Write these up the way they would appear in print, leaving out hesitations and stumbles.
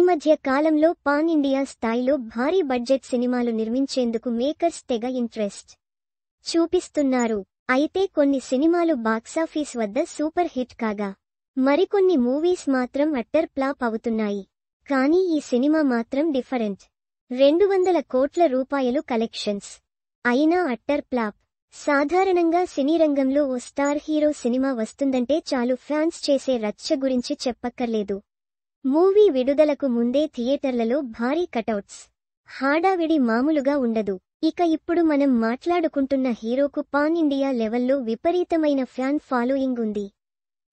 మధ్య కాలంలో pan India స్థాయిలో భారీ బడ్జెట్ సినిమాలు నిర్మించేందుకు మేకర్స్ తెగ ఇంట్రెస్ట్ చూపిస్తున్నారు. అయితే కొన్ని సినిమాలు బాక్సాఫీస్ వద్ద సూపర్ హిట్ కాగా మరికొన్ని మూవీస్ మాత్రం అట్టర్ ఫ్లాప్ అవుతున్నాయి. కానీ ఈ సినిమా మాత్రం డిఫరెంట్. 200 కోట్ల రూపాయలు కలెక్షన్స్ అయినా అట్టర్ ఫ్లాప్. సాధారణంగా సినీ రంగంలో ఓ స్టార్ హీరో సినిమా వస్తుందంటే చాలు ఫ్యాన్స్ చేసే రచ్చ గురించి చెప్పక్కర్లేదు. మూవీ విడుదలకు ముందే థియేటర్లలో భారీ కటౌట్స్, హడావిడి మామూలుగా ఉండదు. ఇక ఇప్పుడు మనం మాట్లాడుకుంటున్న హీరోకు పాన్ ఇండియా లెవెల్లో విపరీతమైన ఫ్యాన్ ఫాలోయింగ్ ఉంది.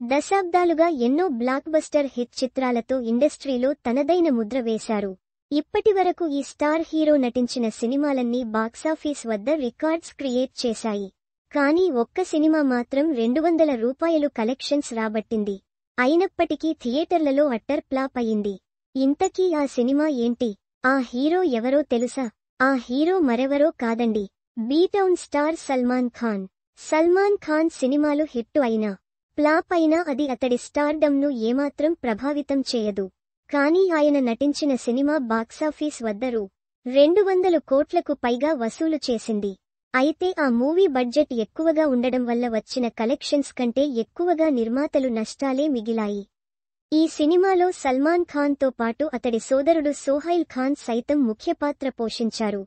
దశాబ్దాలుగా ఎన్నో బ్లాక్ బస్టర్ హిట్ చిత్రాలతో ఇండస్ట్రీలో తనదైన ముద్ర వేశారు. ఇప్పటివరకు ఈ స్టార్ హీరో నటించిన సినిమాలన్నీ బాక్సాఫీస్ వద్ద రికార్డ్స్ క్రియేట్ చేశాయి. కానీ ఒక్క సినిమా మాత్రం 200 రూపాయలు కలెక్షన్స్ రాబట్టింది. అయినప్పటికీ థియేటర్లలో అట్టర్ ఫ్లాప్ అయింది. ఇంతకీ ఆ సినిమా ఏంటి? ఆ హీరో ఎవరో తెలుసా? ఆ హీరో మరెవరో కాదండి, బీ-టౌన్ స్టార్ సల్మాన్ ఖాన్. సల్మాన్ ఖాన్ సినిమాలు హిట్టు అయినా ఫ్లాప్ అయినా అది అతడి స్టార్డమ్ను ఏమాత్రం ప్రభావితం చేయదు. కానీ ఆయన నటించిన సినిమా బాక్సాఫీస్ వద్ద రూ. 200 కోట్లకు పైగా వసూలు చేసింది. అయితే ఆ మూవీ బడ్జెట్ ఎక్కువగా ఉండడం వల్ల వచ్చిన కలెక్షన్స్ కంటే ఎక్కువగా నిర్మాతలు నష్టాలే మిగిలాయి. ఈ సినిమాలో సల్మాన్ ఖాన్తో పాటు అతడి సోదరుడు సోహైల్ ఖాన్ సైతం ముఖ్య పాత్ర పోషించారు.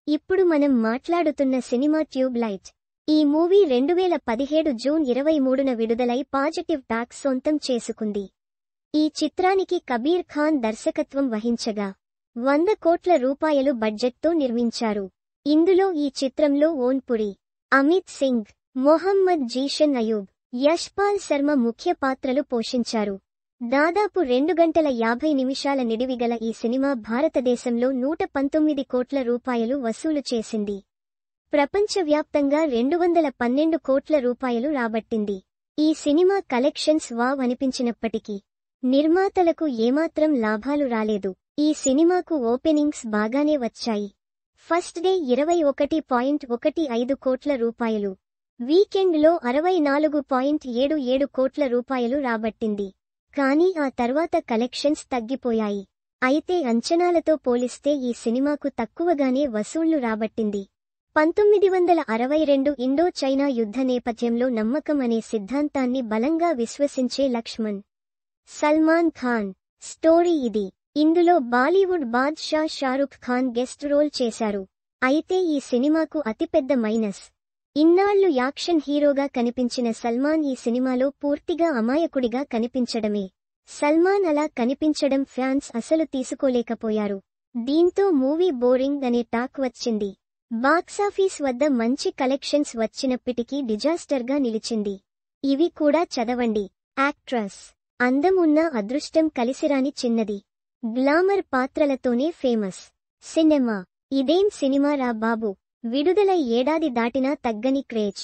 ఇప్పుడు మనం మాట్లాడుతున్న సినిమా ట్యూబ్ లైట్. ఈ మూవీ 2017 జూన్ 23న విడుదలై పాజిటివ్ టాక్ సొంతం చేసుకుంది. ఈ చిత్రానికి కబీర్ ఖాన్ దర్శకత్వం వహించగా 100 కోట్ల రూపాయలు బడ్జెట్తో నిర్మించారు. ఇందులో ఈ చిత్రంలో ఓన్ పురి, అమిత్ సింగ్, మొహమ్మద్ జీషన్ అయూబ్, యశ్పాల్ శర్మ ముఖ్య పాత్రలు పోషించారు. దాదాపు 2 గంటల 50 నిమిషాల నిడివిగల ఈ సినిమా భారతదేశంలో 119 కోట్ల రూపాయలు వసూలు చేసింది. ప్రపంచవ్యాప్తంగా 212 కోట్ల రూపాయలు రాబట్టింది. ఈ సినిమా కలెక్షన్స్ వావ్ అనిపించినప్పటికీ నిర్మాతలకు ఏమాత్రం లాభాలు రాలేదు. ఈ సినిమాకు ఓపెనింగ్స్ బాగానే వచ్చాయి. ఫస్ట్ డే 21.15 కోట్ల రూపాయలు, వీకెండ్లో 64.77 కోట్ల రూపాయలు రాబట్టింది. కానీ ఆ తర్వాత కలెక్షన్స్ తగ్గిపోయాయి. అయితే అంచనాలతో పోలిస్తే ఈ సినిమాకు తక్కువగానే వసూళ్లు రాబట్టింది. 1962 ఇండో-చైనా యుద్ధ నేపథ్యంలో నమ్మకం అనే సిద్ధాంతాన్ని బలంగా విశ్వసించే లక్ష్మణ్ సల్మాన్ ఖాన్ స్టోరీ ఇది. ఇందులో బాలీవుడ్ బాద్షా షారుఖ్ ఖాన్ గెస్ట్ రోల్ చేశారు. అయితే ఈ సినిమాకు అతిపెద్ద మైనస్, ఇన్నాళ్లు యాక్షన్ హీరోగా కనిపించిన సల్మాన్ ఈ సినిమాలో పూర్తిగా అమాయకుడిగా కనిపించడమే. సల్మాన్ అలా కనిపించడం ఫ్యాన్స్ అసలు తీసుకోలేకపోయారు. దీంతో మూవీ బోరింగ్ అనే టాక్ వచ్చింది. బాక్సాఫీస్ వద్ద మంచి కలెక్షన్స్ వచ్చినప్పటికీ డిజాస్టర్గా నిలిచింది. ఇవి కూడా చదవండి. యాక్ట్రస్ అందం ఉన్న అదృష్టం కలిసిరాని చిన్నది. గ్లామర్ పాత్రలతోనే ఫేమస్. సినిమా ఇదేం సినిమా రా బాబు. విడుదలై ఏడాది దాటినా తగ్గని craze.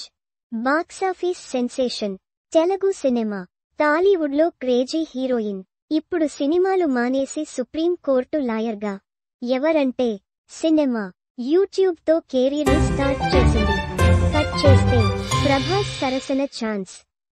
Box office sensation. Telugu cinema. టాలీవుడ్లో క్రేజీ హీరోయిన్. ఇప్పుడు సినిమాలు మానేసి సుప్రీం కోర్టు లాయర్గా. ఎవరంటే సినిమా. యూట్యూబ్తో కెరీర్ని స్టార్ట్ చేసింది. కట్ చేస్తే ప్రభాస్ సరసన ఛాన్స్.